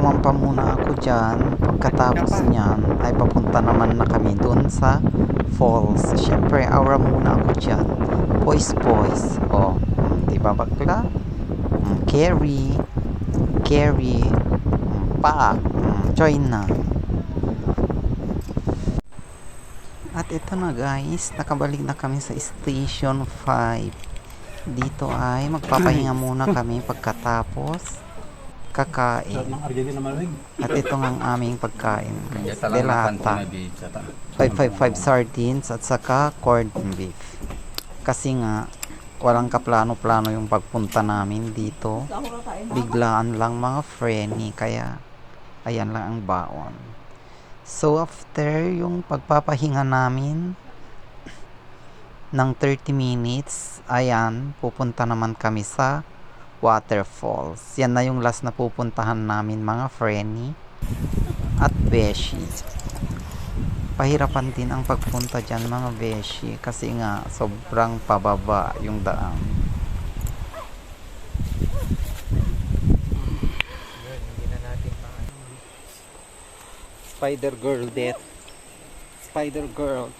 Sumampa muna ako dyan. Pagkatapos niyan ay papunta naman na kami dun sa falls. Siyempre, aura muna ako dyan. Poise. O, diba bakla? Carry. Pak. Join na. At ito na guys, nakabalik na kami sa Station 5. Dito ay magpapahinga muna kami pagkatapos kakain. At ito ang aming pagkain. Delata. 555 sardines at saka corned beef. Kasi nga, walang kaplano-plano yung pagpunta namin dito. Biglaan lang mga friendly. Kaya, ayan lang ang baon. So, after yung pagpapahinga namin ng 30 minutes, ayan, pupunta naman kami sa waterfalls. Yan na yung last na pupuntahan namin mga friendly at beshi. Pahirapan din ang pagpunta dyan mga beshi kasi nga sobrang pababa yung daan. Spider girl death. Spider girl.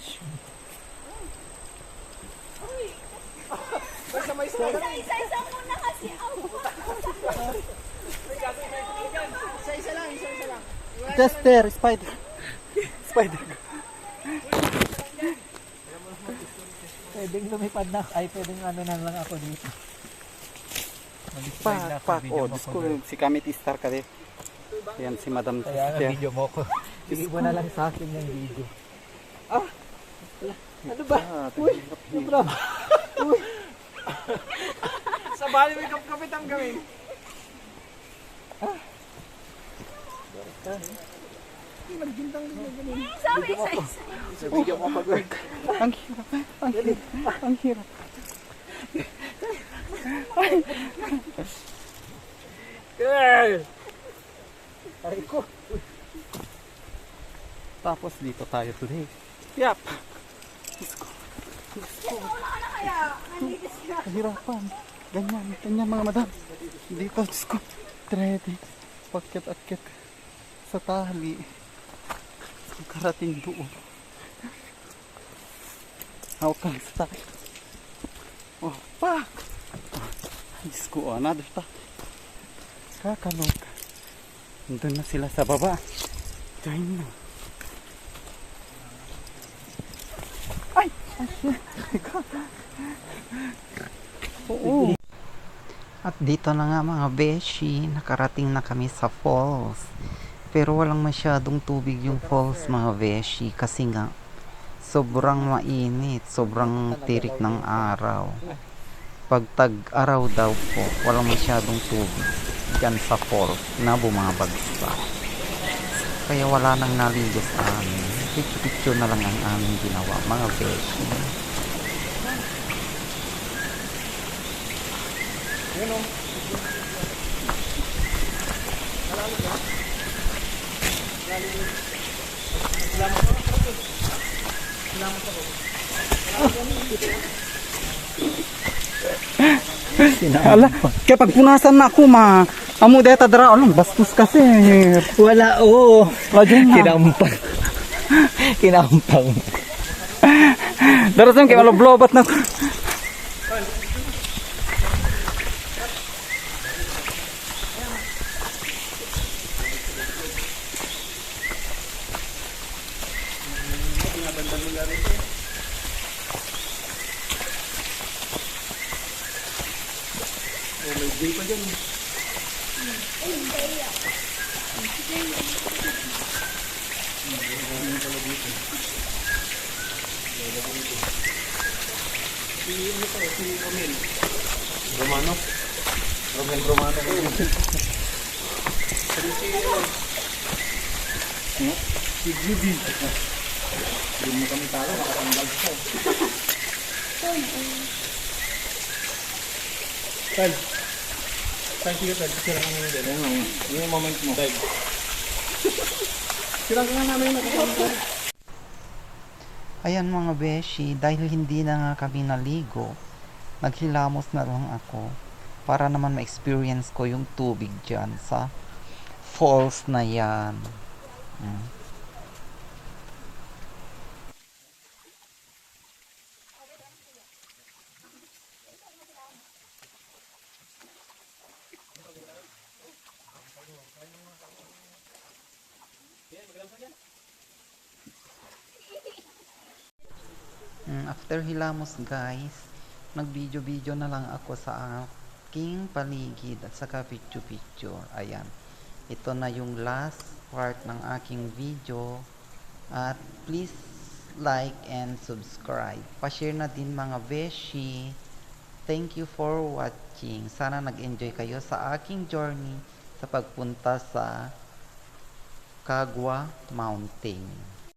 Isa-isa muna kasi ako. Isa-isa lang. Just there, spider. Pwedeng lumipad na, pwedeng ano na lang ako dito. Pak. Oh, si Kamit Star ka din. Yan si Madam. Kaya nga video mo ko. Sige mo na lang sa akin yung video. Ano ba? Uy, sobra. Uy. Sa bali may kapit ang gawin. Sabi isa-isa. Sa video mo pag-work. Ang hirap. Girl! Ay ko. Tapos dito tayo today. Yap. Wala ka na kaya. Nandito siya. Kahirapan. Ganyan mga madam. Dito, Diyos ko. Trede. Pakyat-akyat sa tali. Karating doon. Hawak sa tali. Oh, pak! Diyos ko, another pa. Kakaloka. Nandun na sila sa baba. Join na. Ay! Oo. At dito na nga mga beshi, nakarating na kami sa falls. Pero walang masyadong tubig yung falls mga beshi kasi nga sobrang mainit, sobrang tirik ng araw. Pag tag-araw daw po, walang masyadong tubig dyan sa falls na bumabagsak. Kaya wala nang naligo sa amin. Picture na lang ang aming ginawa mga beshi. Ala, kaya pag punasan na ako amo deta dara alam bastos kasi. Wala, oo. Kinampang. Kinampang. Dara sa kay maloblobat na. Yung moment mo. Ayan mga beshi, dahil hindi na nga kami naligo, naghilamos na lang ako para naman ma-experience ko yung tubig dyan sa falls na yan. Mm. After hilamos guys, nag-video-video na lang ako sa aking paligid at saka picture-picture. Ayan. Ito na yung last part ng aking video. At please like and subscribe. Pa-share na din mga beshi. Thank you for watching. Sana nag-enjoy kayo sa aking journey sa pagpunta sa Kagwa Mountain.